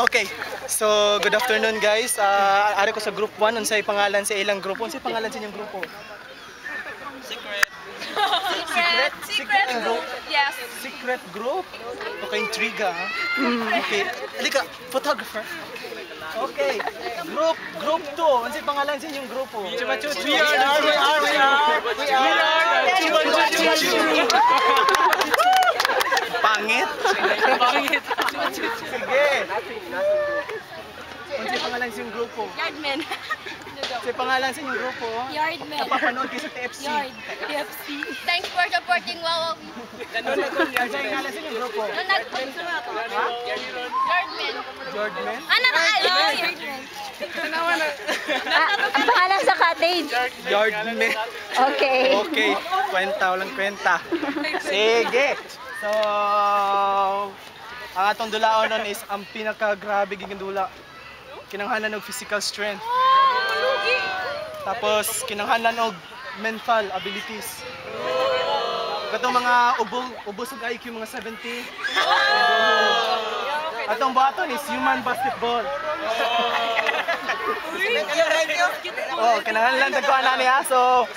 Okay, so good afternoon guys. Ari ko sa group 1, unsay pangalan sa ilang grupo? Unsay pangalan sa inyong grupo? Secret group? Yes. Secret group? Okay, intriga ha? Okay, halika, photographer. Okay, group 2, unsay pangalan sa inyong grupo? We are the Chuchu. Pangit? Pangit. Sige. Unsay pangalan sa inyong grupo? Yardman. Unsay pangalan sa inyong grupo? Yardman. Napapanood kayo sa TFC. Yard. PFC. Thanks for supporting Wow. Unsay pangalan sa inyong grupo? Ha? Yardman. Jordman? Ano na kayo? Yardman. Ang pangalan sa cottage. Yardman. Okay. Okay, walang kwenta. Sige. So, ang atong dulaon nun is ang pinaka-grabe giging dula. Kinanghanan og physical strength. Tapos kinanghanan og mental abilities. Katong mga ubos og IQ mga 70. Atong baton is human basketball. Oh, kinahanglan tagkuan na niya. So,